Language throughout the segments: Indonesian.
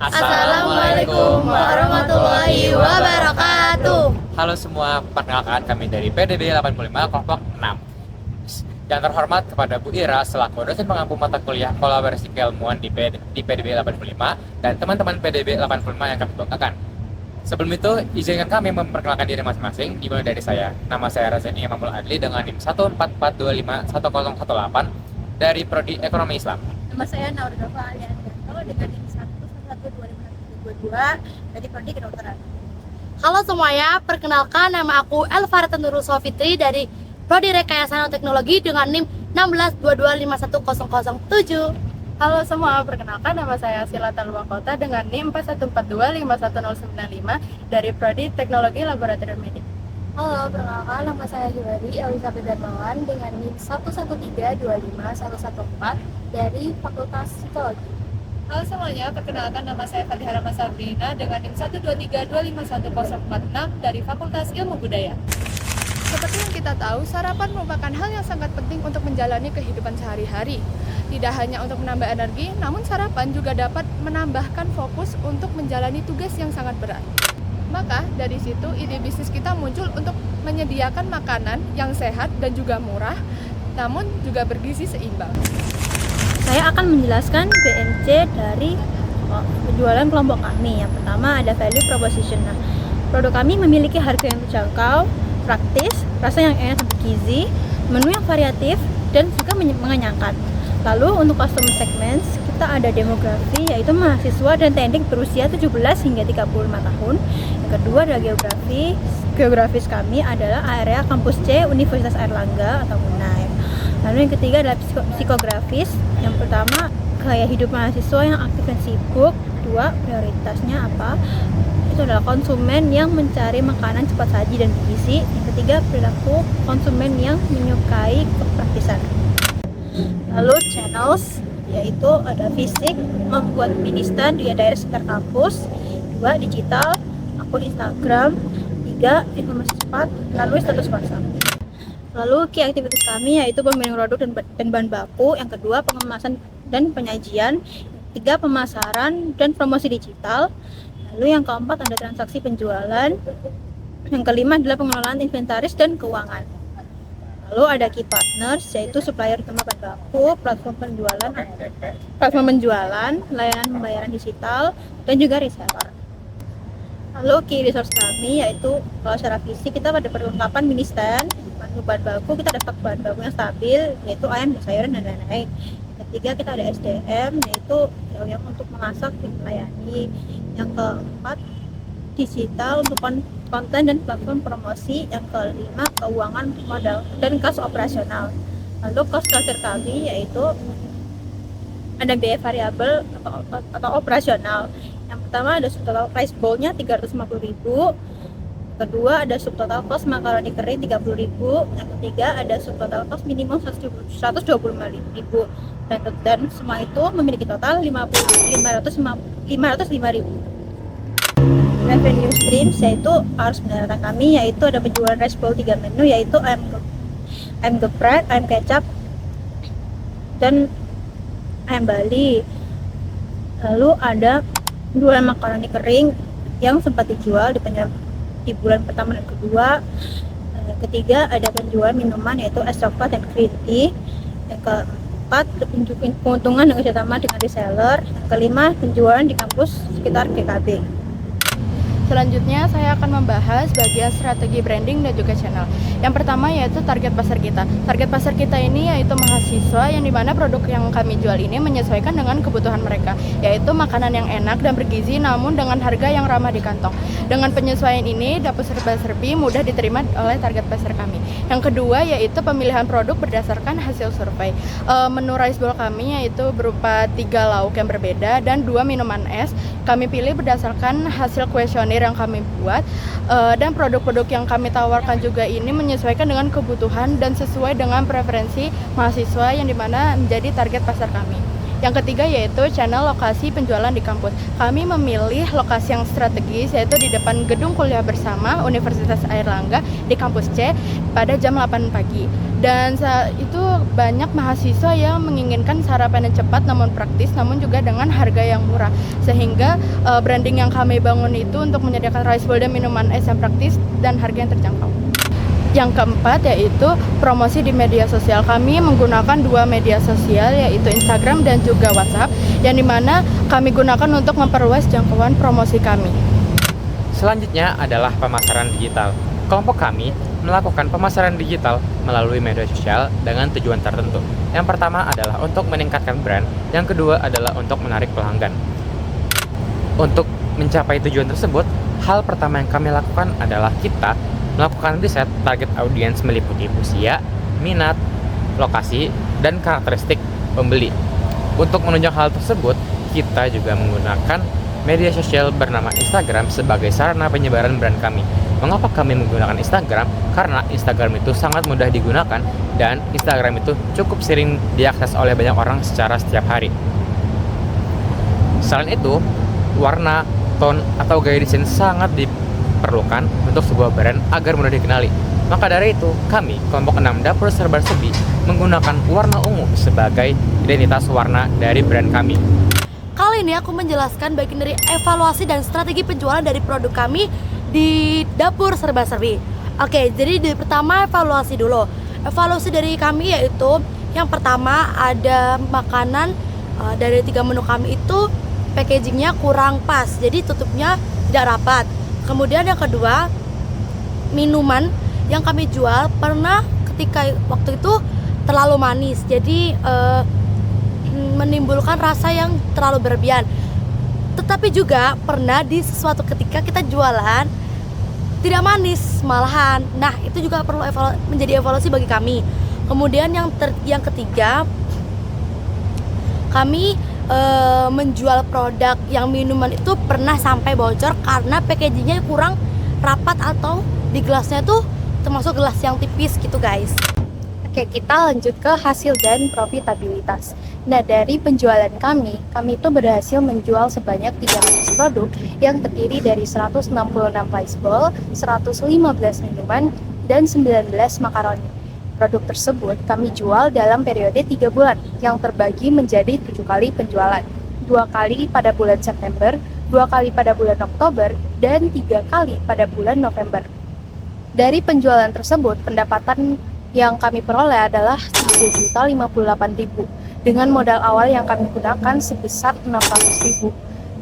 Assalamualaikum warahmatullahi wabarakatuh. Halo semua, perkenalkan kami dari PDB 85 kelompok 6. Yang terhormat kepada Bu Ira selaku dosen pengampu mata kuliah kolaborasi keilmuan di PDB 85 dan teman-teman PDB 85 yang kami banggakan. Sebelum itu, izinkan kami memperkenalkan diri masing-masing, dimulai dari saya. Nama saya Razani Imamul Adli dengan NIM 144251018 dari Prodi Ekonomi Islam. Nama saya Naurdafa Alianto dengan NIM 1112522 dari Prodi Kedokteran. Halo semuanya, perkenalkan nama aku Elvareta Nurul Sofitri dari Prodi Rekayasa Nanoteknologi dengan NIM 162211007. Halo semua, perkenalkan nama saya Sila Talwakota dengan NIM 41425195 dari Prodi Teknologi Laboratorium Medik. Halo, perkenalkan nama saya Hiwari Elizabeth Darmawan dengan NIM 113251114 dari Fakultas Psikologi. Halo semuanya, perkenalkan nama saya Fatihah Rahma Sabrina dengan NIM 123251046 dari Fakultas Ilmu Budaya. Seperti yang kita tahu, sarapan merupakan hal yang sangat penting untuk menjalani kehidupan sehari-hari. Tidak hanya untuk menambah energi, namun sarapan juga dapat menambahkan fokus untuk menjalani tugas yang sangat berat. Maka dari situ ide bisnis kita muncul untuk menyediakan makanan yang sehat dan juga murah, namun juga bergizi seimbang. Saya akan menjelaskan BMC dari penjualan kelompok kami. Yang pertama ada value proposition. Nah, produk kami memiliki harga yang terjangkau, praktis, rasa yang enak dan bergizi, menu yang variatif, dan juga mengenyangkan. Lalu untuk customer segments, kita ada demografi yaitu mahasiswa dan teknik berusia 17 hingga 35 tahun. Yang kedua adalah geografi. Geografis kami adalah area kampus C Universitas Airlangga atau UNAIR. Lalu yang ketiga adalah psikografis. Yang pertama gaya hidup mahasiswa yang aktif dan sibuk. Dua, prioritasnya apa? Itu adalah konsumen yang mencari makanan cepat saji dan bergizi. Yang ketiga, perilaku konsumen yang menyukai kepraktisan. Lalu channels, yaitu ada fisik, membuat mini stand di daerah sekitar kampus. Dua, digital, akun Instagram. Tiga, informasi cepat, lalu status WhatsApp. Lalu key aktivitas kami yaitu pemilihan produk dan bahan baku. Yang kedua, pengemasan dan penyajian. Tiga, pemasaran dan promosi digital. Lalu yang keempat ada transaksi penjualan. Yang kelima adalah pengelolaan inventaris dan keuangan. Lalu ada key partners yaitu supplier utama bahan baku, platform penjualan, layanan pembayaran digital, dan juga reseller. Lalu key resource kami yaitu kalau secara fisik kita pada perlengkapan mini stand, bahan baku kita ada stok bahan baku yang stabil yaitu ayam, sayuran, dan lain-lain. Ketiga kita ada SDM yaitu yang untuk memasak dan melayani. Yang keempat digital untuk konten dan platform promosi. Yang kelima keuangan, modal, dan kas operasional. Lalu cost structure kami yaitu ada biaya variabel atau operasional. Yang pertama ada subtotal price bowl-nya 350.000. Kedua ada subtotal cost makaroni kering 30.000. Yang ketiga ada subtotal cost minimum 125.000. Dan semua itu memiliki total 505.000. Revenue streams yaitu harus pendapatan kami yaitu ada penjualan rice bowl 3 menu yaitu ayam geprek, ayam kecap, dan ayam Bali. Lalu ada jualan makaroni kering yang sempat dijual di bulan pertama dan kedua. Ketiga ada penjualan minuman yaitu es coklat dan green tea. Yang keempat keuntungan dengan kerjasama dengan reseller. Yang kelima penjualan di kampus sekitar GKB. Selanjutnya saya akan membahas bagian strategi branding dan juga channel. Yang pertama yaitu target pasar kita. Target pasar kita ini yaitu mahasiswa yang dimana produk yang kami jual ini menyesuaikan dengan kebutuhan mereka, yaitu makanan yang enak dan bergizi namun dengan harga yang ramah di kantong. Dengan penyesuaian ini dapat serba-serbi mudah diterima oleh target pasar kami. Yang kedua yaitu pemilihan produk berdasarkan hasil survei. Menu rice bowl kami yaitu berupa 3 lauk yang berbeda dan 2 minuman es. Kami pilih berdasarkan hasil kuesioner yang kami buat, dan produk-produk yang kami tawarkan juga ini menyesuaikan dengan kebutuhan dan sesuai dengan preferensi mahasiswa yang dimana menjadi target pasar kami. Yang ketiga yaitu channel lokasi penjualan di kampus. Kami memilih lokasi yang strategis yaitu di depan gedung kuliah bersama Universitas Airlangga di kampus C pada jam 8 pagi. Dan saat itu banyak mahasiswa yang menginginkan sarapan yang cepat namun praktis, namun juga dengan harga yang murah. Sehingga branding yang kami bangun itu untuk menyediakan rice bowl dan minuman es yang praktis dan harga yang terjangkau. Yang keempat yaitu promosi di media sosial. Kami menggunakan 2 media sosial yaitu Instagram dan juga WhatsApp, yang dimana kami gunakan untuk memperluas jangkauan promosi kami. Selanjutnya adalah pemasaran digital. Kelompok kami melakukan pemasaran digital melalui media sosial dengan tujuan tertentu. Yang pertama adalah untuk meningkatkan brand, yang kedua adalah untuk menarik pelanggan. Untuk mencapai tujuan tersebut, hal pertama yang kami lakukan adalah kita melakukan riset target audiens meliputi usia, minat, lokasi, dan karakteristik pembeli. Untuk menunjang hal tersebut, kita juga menggunakan media sosial bernama Instagram sebagai sarana penyebaran brand kami. Mengapa kami menggunakan Instagram? Karena Instagram itu sangat mudah digunakan dan Instagram itu cukup sering diakses oleh banyak orang secara setiap hari. Selain itu, warna, tone, atau gaya desain sangat diperlukan untuk sebuah brand agar mudah dikenali. Maka dari itu, kami, kelompok 6 Dapur Serba Serbi, menggunakan warna ungu sebagai identitas warna dari brand kami. Kali ini aku menjelaskan bagian dari evaluasi dan strategi penjualan dari produk kami di Dapur Serba Serbi. Oke, jadi pertama evaluasi dulu. Evaluasi dari kami yaitu yang pertama ada makanan dari 3 menu kami itu packagingnya kurang pas, jadi tutupnya tidak rapat. Kemudian yang kedua, minuman yang kami jual pernah ketika waktu itu terlalu manis, jadi menimbulkan rasa yang terlalu berlebihan. Tetapi juga pernah di sesuatu ketika kita jualan tidak manis malahan. Nah, itu juga perlu menjadi evaluasi bagi kami. Kemudian yang ketiga, kami menjual produk yang minuman itu pernah sampai bocor karena packagingnya kurang rapat atau di gelasnya tuh termasuk gelas yang tipis gitu guys. Oke, kita lanjut ke hasil dan profitabilitas. Nah, dari penjualan kami itu berhasil menjual sebanyak 300 produk yang terdiri dari 166 rice bowl, 115 minuman, dan 19 makaroni. Produk tersebut kami jual dalam periode 3 bulan yang terbagi menjadi 7 kali penjualan. 2 kali pada bulan September, 2 kali pada bulan Oktober, dan 3 kali pada bulan November. Dari penjualan tersebut, pendapatan yang kami peroleh adalah Rp3.058.000 dengan modal awal yang kami gunakan sebesar Rp600.000.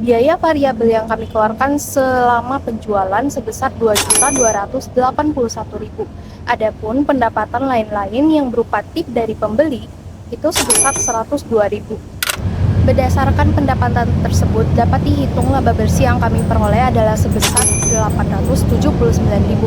Biaya variabel yang kami keluarkan selama penjualan sebesar Rp2.281.000. Adapun pendapatan lain-lain yang berupa tip dari pembeli itu sebesar Rp102.000. Berdasarkan pendapatan tersebut, dapat dihitung laba bersih yang kami peroleh adalah sebesar Rp879.000.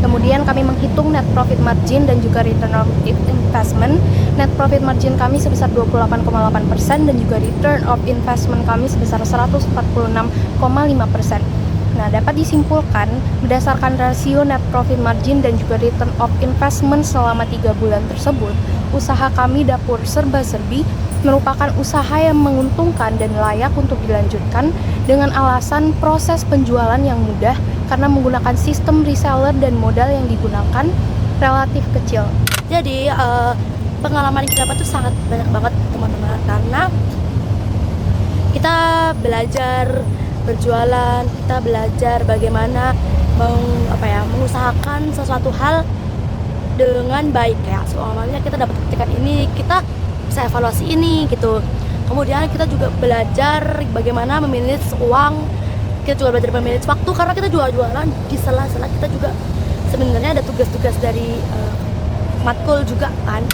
Kemudian kami menghitung net profit margin dan juga return of investment. Net profit margin kami sebesar 28,8% dan juga return of investment kami sebesar 146,5%. Nah, dapat disimpulkan berdasarkan rasio net profit margin dan juga return of investment selama 3 bulan tersebut, usaha kami Dapur Serba Serbi merupakan usaha yang menguntungkan dan layak untuk dilanjutkan dengan alasan proses penjualan yang mudah karena menggunakan sistem reseller dan modal yang digunakan relatif kecil. Jadi pengalaman yang kita dapat tuh sangat banyak banget teman-teman, karena kita belajar berjualan, kita belajar bagaimana mengusahakan sesuatu hal dengan baik. Kayak soalnya kita dapat ketikan ini, kita bisa evaluasi ini gitu. Kemudian kita juga belajar bagaimana memanage uang, kita juga belajar memanage waktu karena kita jualan di sela-sela kita juga sebenarnya ada tugas-tugas dari matkul juga kan.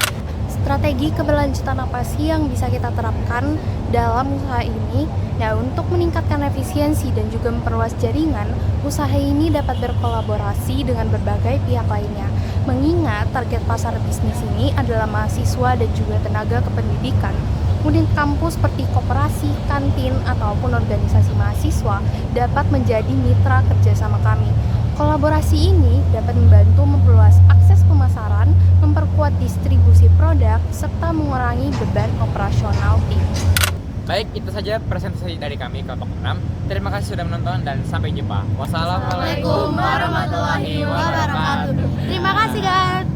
Strategi keberlanjutan apa sih yang bisa kita terapkan dalam usaha ini? Ya, untuk meningkatkan efisiensi dan juga memperluas jaringan, usaha ini dapat berkolaborasi dengan berbagai pihak lainnya. Mengingat target pasar bisnis ini adalah mahasiswa dan juga tenaga kependidikan. Kemudian kampus seperti koperasi, kantin, ataupun organisasi mahasiswa dapat menjadi mitra kerjasama kami. Kolaborasi ini dapat membantu memperluas akses pemasaran, memperkuat distribusi produk, serta mengurangi beban operasional tim. Baik, itu saja presentasi dari kami kelompok 6. Terima kasih sudah menonton dan sampai jumpa. Wassalamualaikum Assalamualaikum warahmatullahi wabarakatuh. Terima kasih guys.